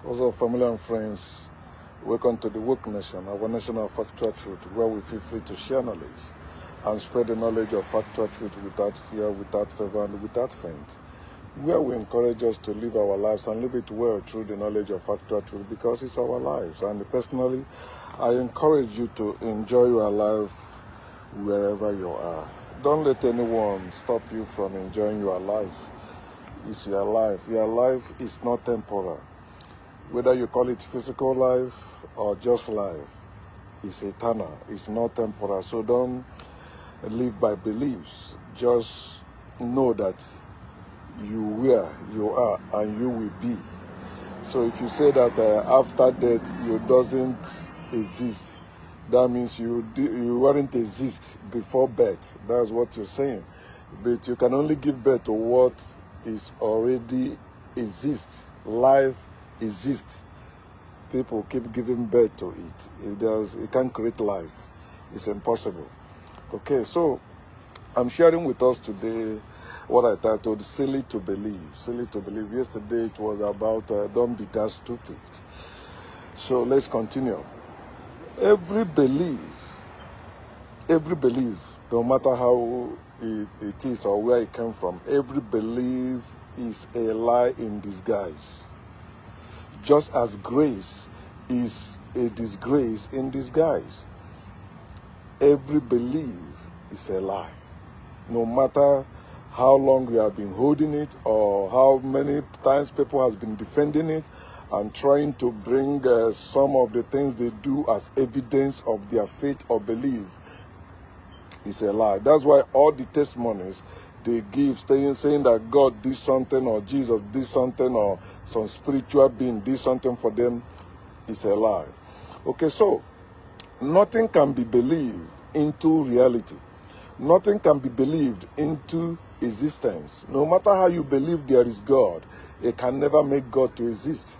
Also, family and friends, welcome to the Woke Nation, our nation of factual truth, where we feel free to share knowledge and spread the knowledge of factual truth without fear, without favor, and without feint. Where we encourage us to live our lives and live it well through the knowledge of factual truth because it's our lives. And personally, I encourage you to enjoy your life wherever you are. Don't let anyone stop you from enjoying your life. It's your life. Your life is not temporal. Whether you call it physical life or just life, it's eternal. It's not temporal. So don't live by beliefs. Just know that you were, you are, and you will be. So if you say that after death you doesn't exist, that means you weren't exist before birth. That's what you're saying. But you can only give birth to what is already exists. Life exists. People keep giving birth to it. It can't create life. It's impossible. Okay, so I'm sharing with us today what I titled Silly to Believe. Silly to Believe. Yesterday it was about don't be that stupid. So let's continue. Every belief, no matter how it is or where it came from, every belief is a lie in disguise. Just as grace is a disgrace in disguise. Every belief is a lie. No matter how long you have been holding it or how many times people has been defending it and trying to bring some of the things they do as evidence of their faith or belief, is a lie. That's why all the testimonies they give saying that God did something or Jesus did something or some spiritual being did something for them is a lie. Okay, so nothing can be believed into reality. Nothing can be believed into existence. No matter how you believe there is God, it can never make God to exist.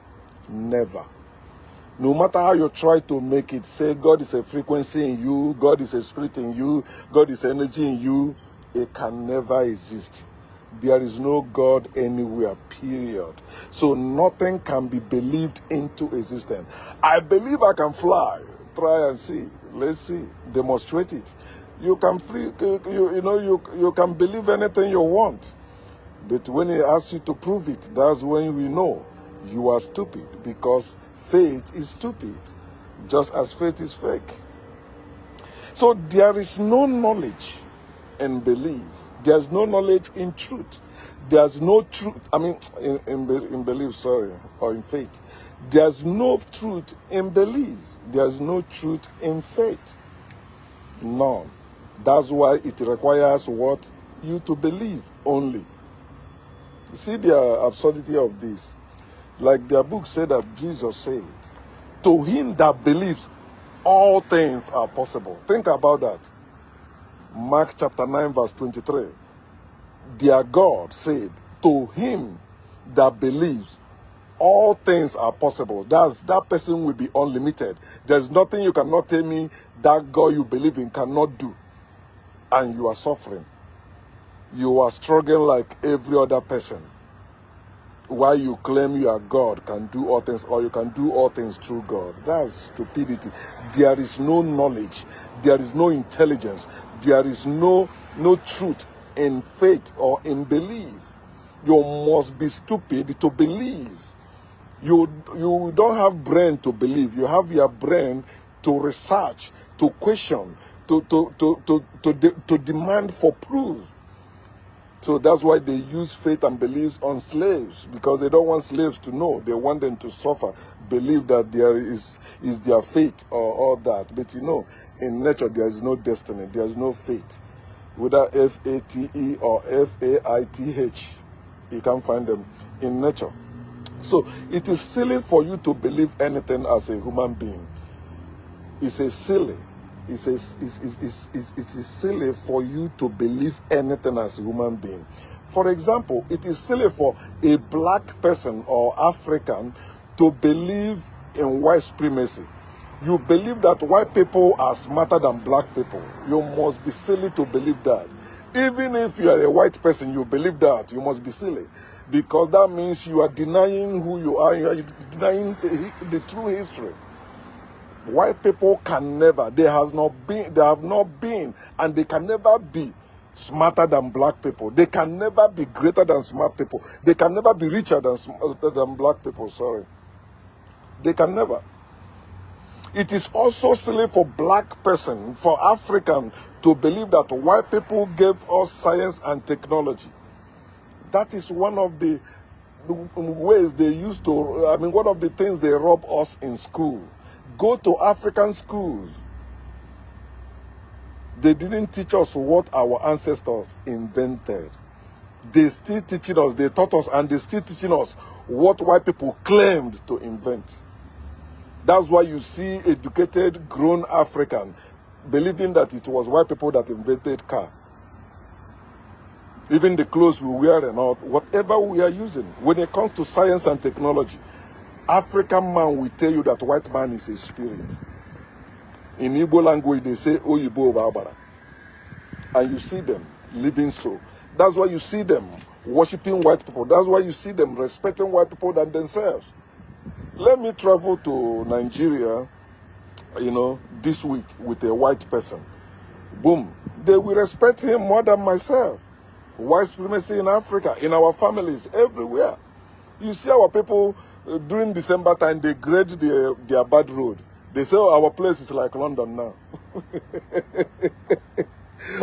Never. No matter how you try to make it, say God is a frequency in you, God is a spirit in you, God is energy in you, it can never exist. There is no God anywhere, period. So nothing can be believed into existence. I believe I can fly. Try and see. Let's see. Demonstrate it. You can you can believe anything you want. But when he asks you to prove it, that's when we know you are stupid, because faith is stupid, just as faith is fake. So there is no knowledge in belief. There's no knowledge in truth. There's no truth, in belief, sorry, or in faith. There's no truth in belief. There's no truth in faith. None. That's why it requires what? You to believe only. See the absurdity of this. Like their book said that Jesus said, to him that believes, all things are possible. Think about that. Mark chapter 9 verse 23. Their God said, to him that believes, all things are possible. That person will be unlimited. There's nothing you cannot tell me that God you believe in cannot do. And you are suffering. You are struggling like every other person. Why you claim you are God, can do all things, or you can do all things through God. That's stupidity. There is no knowledge. There is no intelligence. There is no truth in faith or in belief. You must be stupid to believe. You don't have brain to believe. You have your brain to research, to question, to demand for proof. So that's why they use faith and beliefs on slaves, because they don't want slaves to know. They want them to suffer, believe that there is their fate or all that. But in nature there is no destiny, there is no fate. Whether F-A-T-E or F-A-I-T-H, you can't find them in nature. So it is silly for you to believe anything as a human being. It's a silly. It is silly for you to believe anything as a human being. For example, it is silly for a black person or African to believe in white supremacy. You believe that white people are smarter than black people. You must be silly to believe that. Even if you are a white person, you believe that. You must be silly. because that means you are denying who you are, you are denying the true history. White people can never, they have not been, and they can never be smarter than black people. They can never be greater than smart people. They can never be richer than black people, sorry. They can never. It is also silly for black person, for African, to believe that white people gave us science and technology. That is one of the ways they used to, one of the things they rob us in school. Go to African schools. They didn't teach us what our ancestors invented. They still teaching us, they taught us, and they still teaching us what white people claimed to invent. That's why you see educated, grown African believing that it was white people that invented car. Even the clothes we wear and all, whatever we are using. When it comes to science and technology, African man will tell you that white man is a spirit. In Igbo language, they say Oyibo Babara. And you see them living so. That's why you see them worshiping white people. That's why you see them respecting white people than themselves. Let me travel to Nigeria, this week with a white person. Boom. They will respect him more than myself. White supremacy in Africa, in our families, everywhere. You see our people during December time, they grade their bad road. They say, oh, our place is like London now.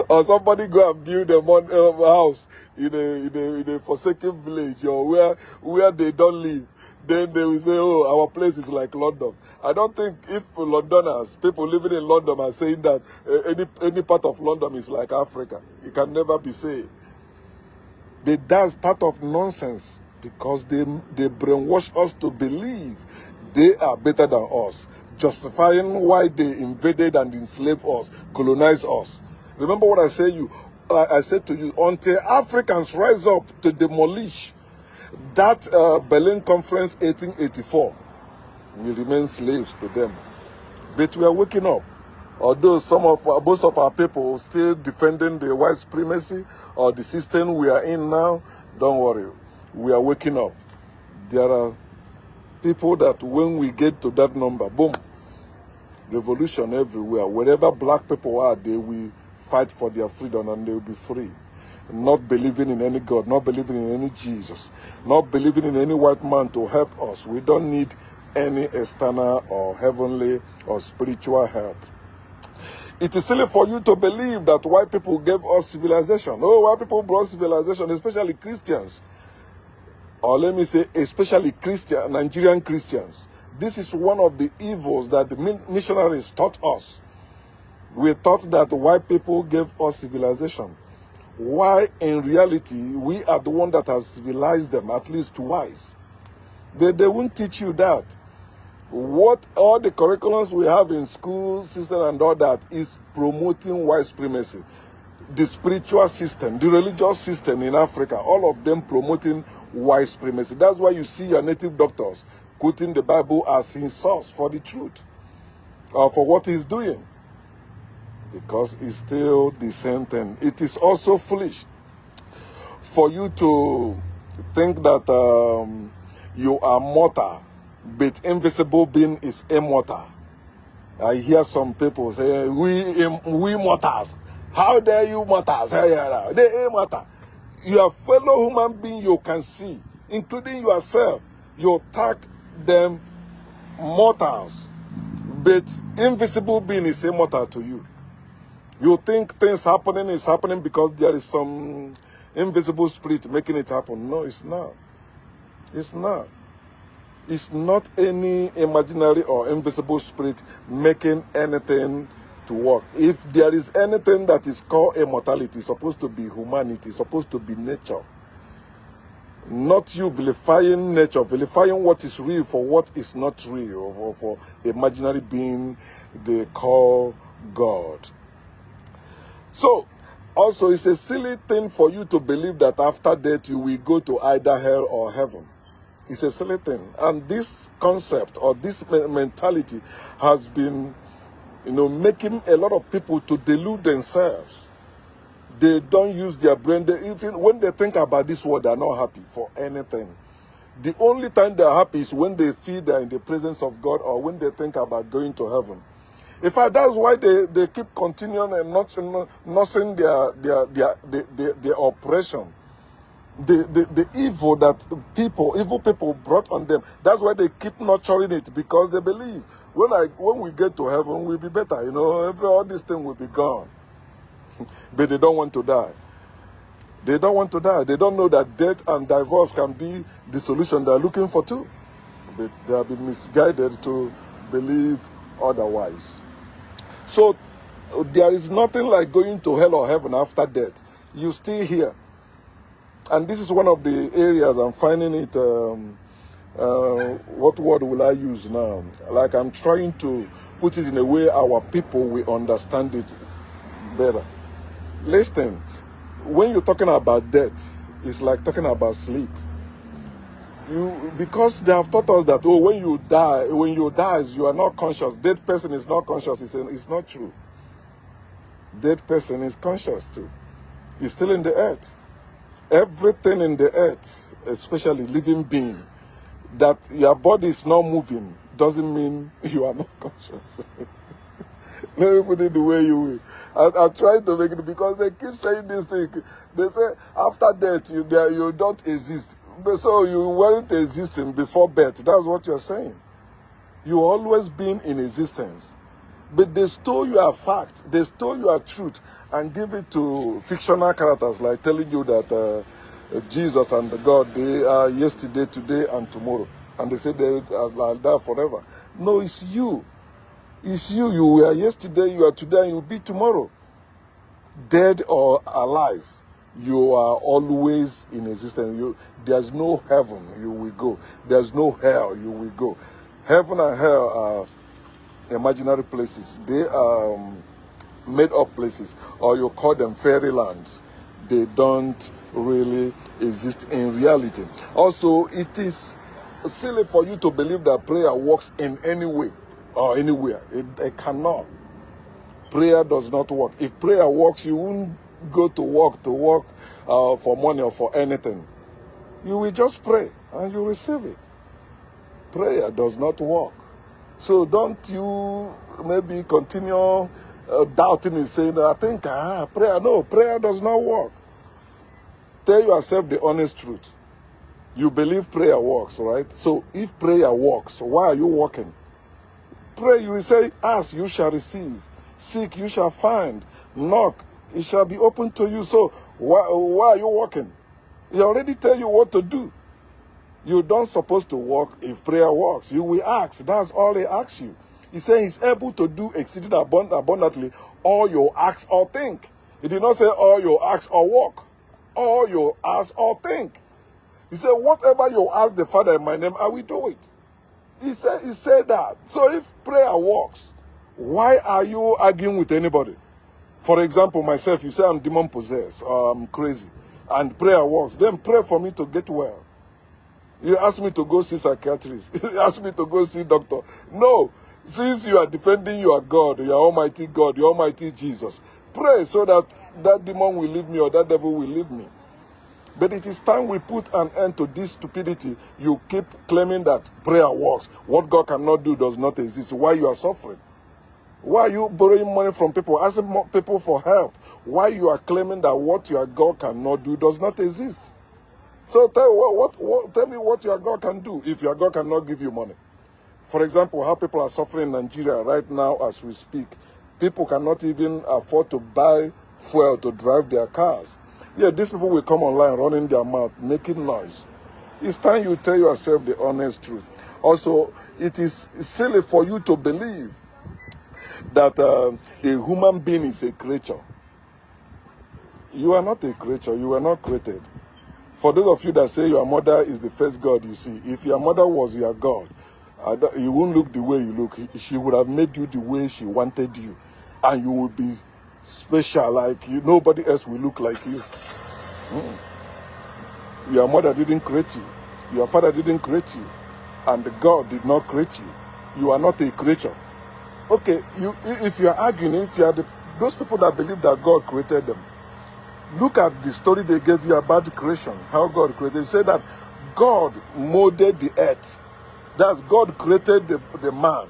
Or somebody go and build a house in a forsaken village or where they don't live. Then they will say, oh, our place is like London. I don't think if Londoners, people living in London, are saying that any part of London is like Africa. It can never be said. That's part of nonsense, because they brainwash us to believe they are better than us, justifying why they invaded and enslaved us, colonized us. Remember what I said to you, until Africans rise up to demolish that Berlin Conference 1884, we remain slaves to them. But we are waking up. Although most of our people still defending the white supremacy or the system we are in now, don't worry, we are waking up. There are people that when we get to that number, boom, revolution everywhere. Wherever black people are, they will fight for their freedom and they will be free. Not believing in any God, not believing in any Jesus, not believing in any white man to help us. We don't need any external or heavenly or spiritual help. It is silly for you to believe that white people gave us civilization. Oh, white people brought civilization, especially Christians. Or let me say, especially Nigerian Christians. This is one of the evils that the missionaries taught us. We thought that white people gave us civilization. Why, in reality, we are the one that have civilized them, at least twice. They won't teach you that. What all the curriculums we have in school system and all that is promoting white supremacy. The spiritual system, the religious system in Africa, all of them promoting white supremacy. That's why you see your native doctors quoting the Bible as his source for the truth, or for what he's doing. Because it's still the same thing. It is also foolish for you to think that you are mortal, but invisible being is immortal. I hear some people say, we mortals. How dare you mortals? They immortal. Your fellow human being you can see, including yourself, you tag them mortals, but invisible being is immortal to you. You think things happening is happening because there is some invisible spirit making it happen. No, it's not. It's not. It's not any imaginary or invisible spirit making anything to work. If there is anything that is called immortality, it's supposed to be humanity, it's supposed to be nature. Not you vilifying nature, vilifying what is real for what is not real, or for imaginary being they call God. So, also, it's a silly thing for you to believe that after death you will go to either hell or heaven. It's a silly thing. And this concept or this mentality has been, making a lot of people to delude themselves. They don't use their brain. Even when they think about this world, they're not happy for anything. The only time they're happy is when they feel they're in the presence of God or when they think about going to heaven. In fact, that's why they keep continuing and nursing their oppression. The evil that evil people brought on them. That's why they keep nurturing it, because they believe when we get to heaven, we'll be better. You know, all these things will be gone. But they don't want to die. They don't want to die. They don't know that death and divorce can be the solution they're looking for too. But they have been misguided to believe otherwise. So there is nothing like going to hell or heaven after death. You still here. And this is one of the areas I'm finding it, what word will I use now? Like, I'm trying to put it in a way our people will understand it better. Listen, when you're talking about death, it's like talking about sleep. Because they have taught us that, oh, when you die, you are not conscious. Dead person is not conscious. It's not true. Dead person is conscious too. He's still in the earth. Everything in the earth, especially living being, that your body is not moving doesn't mean you are not conscious. Let me put it the way you will. I try to make it, because they keep saying this thing. They say after death you don't exist. So you weren't existing before birth. That's what you're saying. You always been in existence. But they stole your fact, they stole your truth, and give it to fictional characters, like telling you that Jesus and God, they are yesterday, today, and tomorrow. And they say they are like that forever. No, it's you. It's you. You were yesterday, you are today, and you'll be tomorrow. Dead or alive, you are always in existence. There's no heaven you will go. There's no hell you will go. Heaven and hell are imaginary places. They are made up places, or you call them fairylands. They don't really exist in reality. Also, it is silly for you to believe that prayer works in any way or anywhere. It cannot. Prayer does not work. If prayer works, you won't go to work for money or for anything. You will just pray and you receive it. Prayer does not work. So don't you maybe continue doubting and saying, I think prayer. No, prayer does not work. Tell yourself the honest truth. You believe prayer works, right? So if prayer works, why are you working? Pray, you will say, ask, you shall receive. Seek, you shall find. Knock, it shall be open to you. So why are you working? He already tell you what to do. You don't supposed to work if prayer works. You will ask. That's all he asks you. He said he's able to do exceeding abundantly all your acts or think. He did not say all your acts or work. All your acts or think. He said, whatever you ask the Father in my name, I will do it. He said that. So if prayer works, why are you arguing with anybody? For example, myself, you say I'm demon possessed or I'm crazy, and prayer works, then pray for me to get well. You ask me to go see psychiatrist. You ask me to go see doctor. No. Since you are defending your God, your almighty God, your almighty Jesus, pray so that that demon will leave me or that devil will leave me. But it is time we put an end to this stupidity. You keep claiming that prayer works. What God cannot do does not exist. Why you are suffering? Why are you borrowing money from people, asking people for help? Why you are claiming that what your God cannot do does not exist? So tell me what your God can do if your God cannot give you money. For example, how people are suffering in Nigeria right now as we speak. People cannot even afford to buy fuel to drive their cars. Yeah, these people will come online running their mouth, making noise. It's time you tell yourself the honest truth. Also, it is silly for you to believe that a human being is a creature. You are not a creature. You were not created. For those of you that say your mother is the first God you see, if your mother was your God, you wouldn't look the way you look. She would have made you the way she wanted you. And you would be special like you. Nobody else will look like you. Your mother didn't create you. Your father didn't create you. And God did not create you. You are not a creature. Okay, if you are arguing, if you are those people that believe that God created them, Look at the story they gave you about the creation, how God created. They said that God molded the earth. That's God created the man.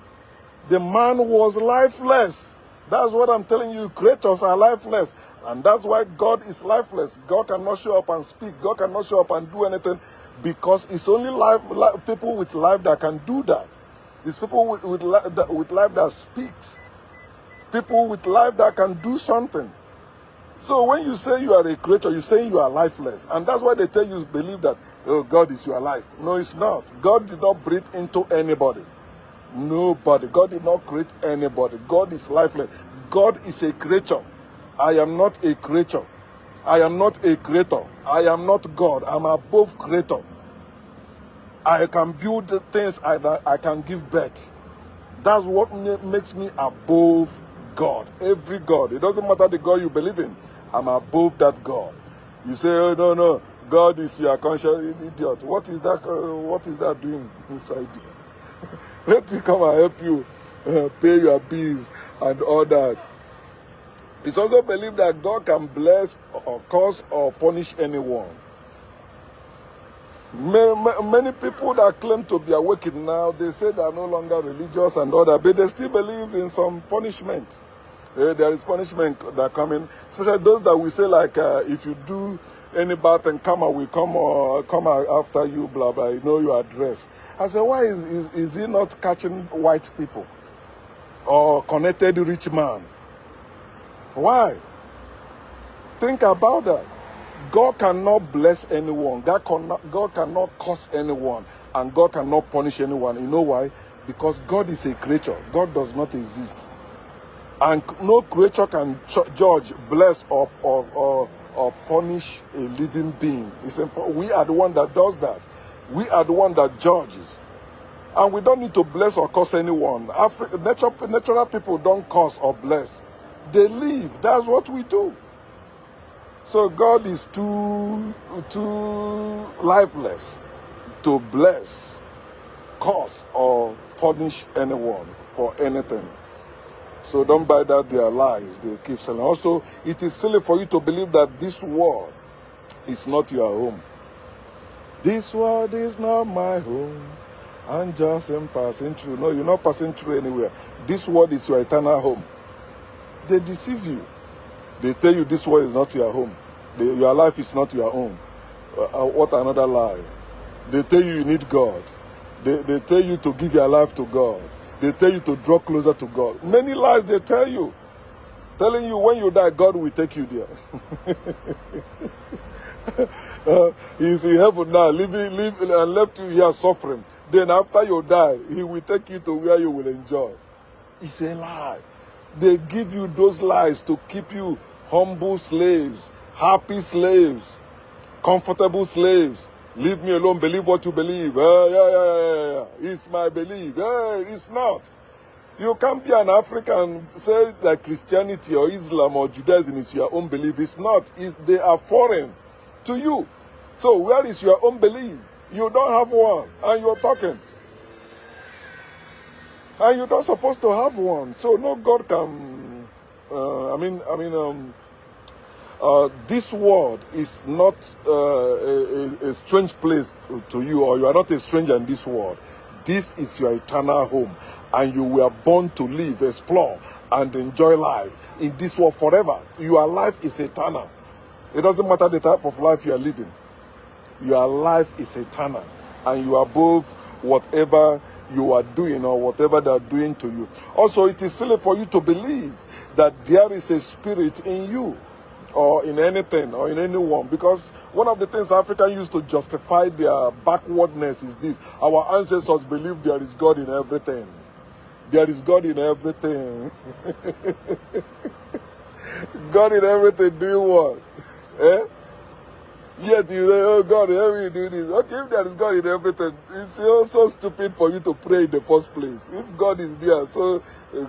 The man was lifeless. That's what I'm telling you. Creatures are lifeless. And that's why God is lifeless. God cannot show up and speak. God cannot show up and do anything because it's only people with life that can do that. It's people with life that speaks. People with life that can do something. So when you say you are a creature, you're saying you are lifeless. And that's why they tell you believe that, oh, God is your life. No, it's not. God did not breathe into anybody. Nobody. God did not create anybody. God is lifeless. God is a creature. I am not a creature. I am not a creator. I am not God. I'm above creator. I can build the things I can give birth. That's what makes me above God. Every God. It doesn't matter the God you believe in. I'm above that God. You say, oh, no, God is your conscious idiot. What is that doing inside you? Let me come and help you pay your bills and all that. It's also believed that God can bless or curse or punish anyone. Many people that claim to be awakened now, they say they are no longer religious and all that, but they still believe in some punishment. There is punishment that coming, especially those that we say like, if you do any bad thing, karma will come after you, blah blah. You know your address. I said, why is he not catching white people or connected rich man? Why? Think about that. God cannot bless anyone. God cannot curse anyone. And God cannot punish anyone. You know why? Because God is a creature. God does not exist. And no creature can judge, bless, or punish a living being. We are the one that does that. We are the one that judges. And we don't need to bless or curse anyone. Natural people don't curse or bless. They live. That's what we do. So God is too lifeless to bless, curse, or punish anyone for anything. So don't buy that they are lies. They keep selling. Also, it is silly for you to believe that this world is not your home. This world is not my home. I'm just passing through. No, you're not passing through anywhere. This world is your eternal home. They deceive you. They tell you this world is not your home. Your life is not your own. What another lie. They tell you need God. They tell you to give your life to God. They tell you to draw closer to God. Many lies they tell you. Telling you when you die, God will take you there. He's in heaven now, living and left you here suffering. Then after you die, he will take you to where you will enjoy. It's a lie. They give you those lies to keep you humble slaves, happy slaves, comfortable slaves. Leave me alone, believe what you believe. Yeah. It's my belief. It's not. You can't be an African, say that Christianity or Islam or Judaism is your own belief. It's not. They are foreign to you. So where is your own belief? You don't have one, and you're talking. And you're not supposed to have one. So no God can, this world is not a strange place to you, or you are not a stranger in this world. This is your eternal home, and you were born to live, explore, and enjoy life in this world forever. Your life is eternal. It doesn't matter the type of life you are living. Your life is eternal, and you are above whatever you are doing or whatever they are doing to you. Also, it is silly for you to believe that there is a spirit in you or in anything or in anyone, because one of the things Africans use to justify their backwardness is this: our ancestors believed there is God in everything. There is God in everything. God in everything, do you want? Yet you say, oh God, help me do this. Okay, if there is God in everything, it's so stupid for you to pray in the first place. If God is there, so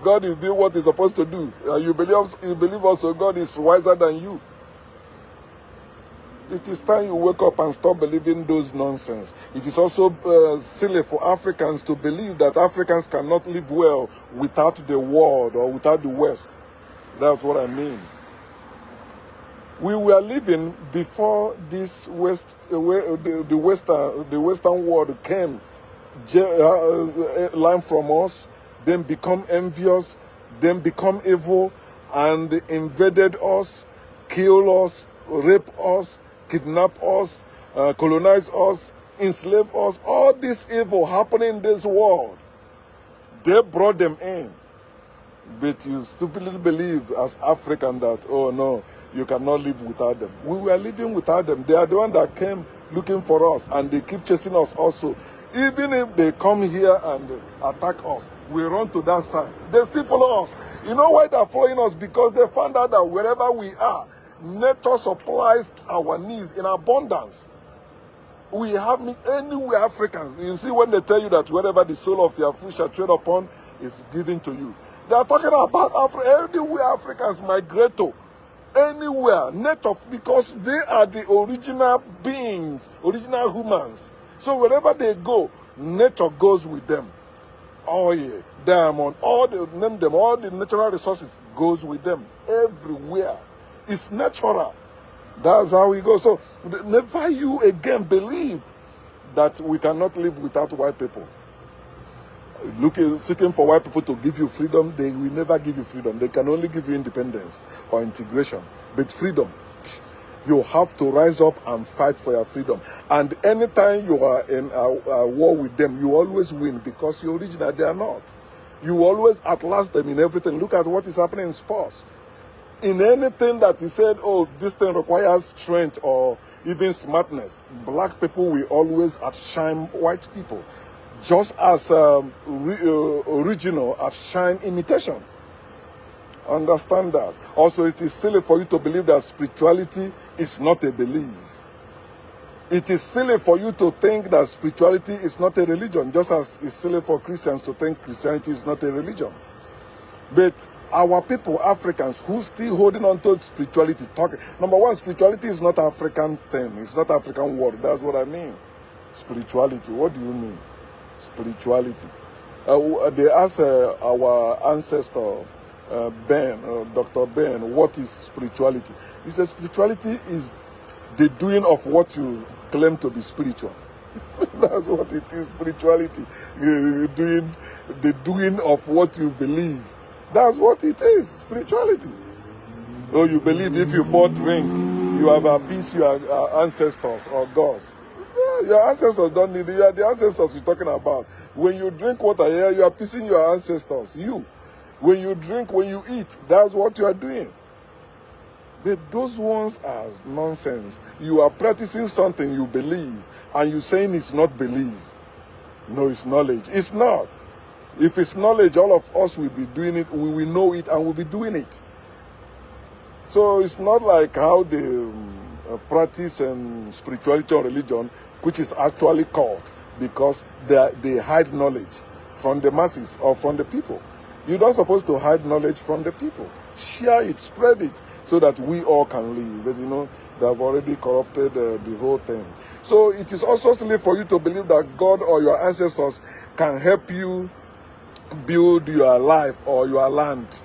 God is doing what he's supposed to do. You believe also God is wiser than you. It is time you wake up and stop believing those nonsense. It is also silly for Africans to believe that Africans cannot live well without the world or without the West. That's what I mean. We were living before this the Western world came, learn from us, then become envious, then become evil, and invaded us, kill us, rape us, kidnap us, colonize us, enslave us. All this evil happening in this world, they brought them in. But you stupidly believe as African that, oh no, you cannot live without them. We were living without them. They are the one that came looking for us, and they keep chasing us also. Even if they come here and attack us, we run to that side. They still follow us. You know why they're following us? Because they found out that wherever we are, nature supplies our needs in abundance. We have anywhere Africans. You see when they tell you that wherever the soul of your foot shall tread upon is given to you. They are talking about anywhere Africans migrate to. Anywhere. Nature, because they are the original beings, original humans. So wherever they go, nature goes with them. Oil, diamond, name them, all the natural resources goes with them. Everywhere. It's natural. That's how we go. So never you again believe that we cannot live without white people. Seeking for white people to give you freedom, they will never give you freedom. They can only give you independence or integration. But freedom, you have to rise up and fight for your freedom. And anytime you are in a war with them, you always win because you're original, they are not. You always outlast them in everything. Look at what is happening in sports. In anything that is said, oh, this thing requires strength or even smartness, black people will always outshine white people. Just as original outshine imitation. Understand that. Also, it is silly for you to believe that spirituality is not a belief. It is silly for you to think that spirituality is not a religion, just as it's silly for Christians to think Christianity is not a religion. But our people, Africans, who still holding on to spirituality, talking. Number one, spirituality is not African thing. It's not African word. That's what I mean. Spirituality. What do you mean? Spirituality. They asked our ancestor, Dr. Ben, what is spirituality? He says spirituality is the doing of what you claim to be spiritual. That's what it is, spirituality. The doing of what you believe. That's what it is, spirituality. Oh, you believe if you pour drink, you have appeased your ancestors or gods. Your ancestors don't need it. You are the ancestors you're talking about. When you drink water here, you are appeasing your ancestors. You. When you drink, when you eat, that's what you are doing. But those ones are nonsense. You are practicing something you believe, and you're saying it's not belief. No, it's knowledge. It's not. If it's knowledge, all of us will be doing it, we will know it, and we'll be doing it. So it's not like how they practice spirituality or religion, which is actually cult, because they hide knowledge from the masses or from the people. You're not supposed to hide knowledge from the people. Share it, spread it, so that we all can live. But you know, they have already corrupted the whole thing. So it is also silly for you to believe that God or your ancestors can help you build your life or your land.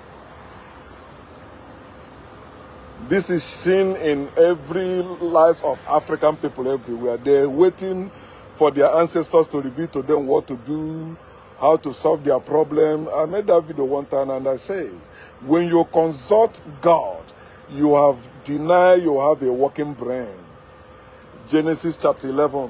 This is seen in every life of African people everywhere. They're waiting for their ancestors to reveal to them what to do, how to solve their problem. I made that video one time and I said, when you consult God, you have denied you have a working brain. Genesis chapter 11,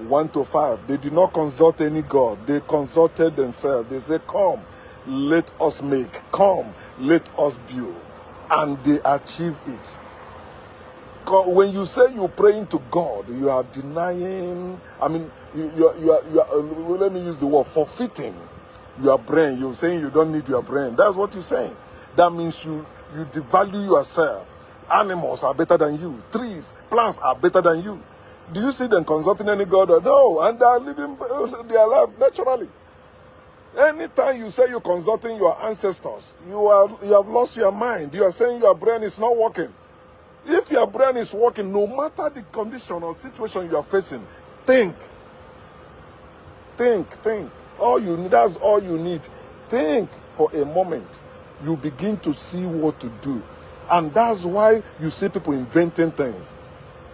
1 to 5. They did not consult any God. They consulted themselves. They said, come, let us make. Come, let us build. And they achieve it. When you say you're praying to God, you are denying, I mean, you are, let me use the word, forfeiting your brain. You're saying you don't need your brain. That's what you're saying. That means you devalue yourself. Animals are better than you. Trees, plants are better than you. Do you see them consulting any God? No, and they are living their life naturally. Anytime you say you're consulting your ancestors, you have lost your mind. You are saying your brain is not working. If your brain is working, no matter the condition or situation you are facing, think. Think. All you need, that's all you need. Think for a moment. You begin to see what to do. And that's why you see people inventing things.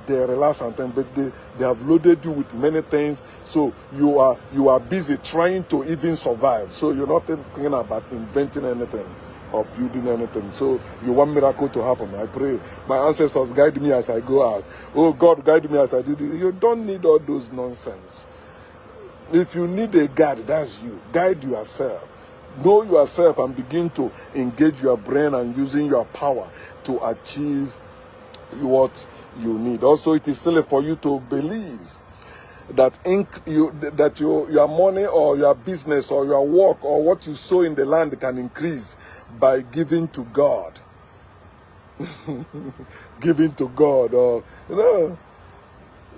They relax sometimes, but they have loaded you with many things. So you are busy trying to even survive. So you're not thinking about inventing anything or building anything. So you want miracle to happen. I pray my ancestors guide me as I go out. Oh God, guide me as I do this. You don't need all those nonsense. If you need a guide, that's you. Guide yourself. Know yourself and begin to engage your brain and using your power to achieve what you need. Also, it is silly for you to believe that your money or your business or your work or what you sow in the land can increase by giving to God. Giving to God, or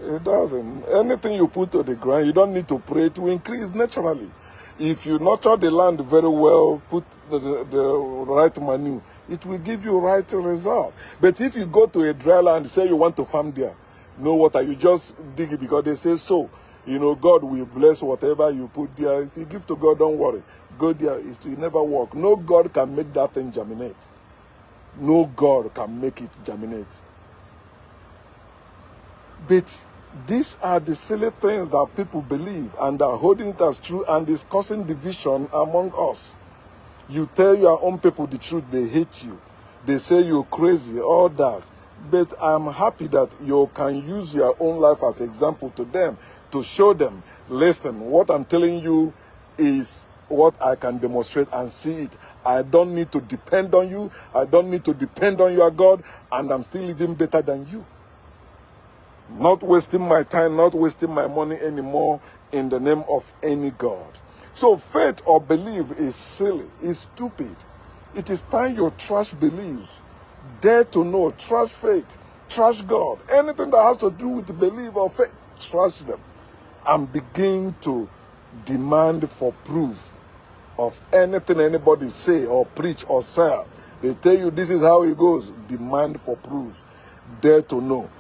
it doesn't. Anything you put to the ground, you don't need to pray to increase naturally. If you nurture the land very well, put the right manure, it will give you right result. But if you go to a dry land, say you want to farm there, no water, you just dig it because they say so. You know, God will bless whatever you put there. If you give to God, don't worry. Go there, it will never work. No God can make that thing germinate. No God can make it germinate. But these are the silly things that people believe and are holding it as true, and is causing division among us. You tell your own people the truth, they hate you. They say you're crazy, all that. But I'm happy that you can use your own life as an example to them, to show them, listen, what I'm telling you is what I can demonstrate and see it. I don't need to depend on you. I don't need to depend on your God, and I'm still living better than you. Not wasting my time, not wasting my money anymore in the name of any God. So faith or belief is silly, is stupid. It is time you trash beliefs. Dare to know, trash faith, trash God. Anything that has to do with belief or faith, trash them. And begin to demand for proof of anything anybody say or preach or sell. They tell you this is how it goes. Demand for proof. Dare to know.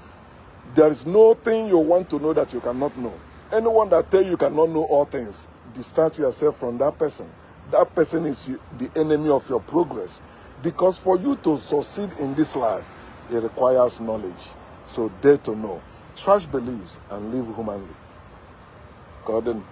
There is no thing you want to know that you cannot know. Anyone that tells you cannot know all things, distance yourself from that person. That person is the enemy of your progress. Because for you to succeed in this life, it requires knowledge. So dare to know. Trash beliefs and live humanly. God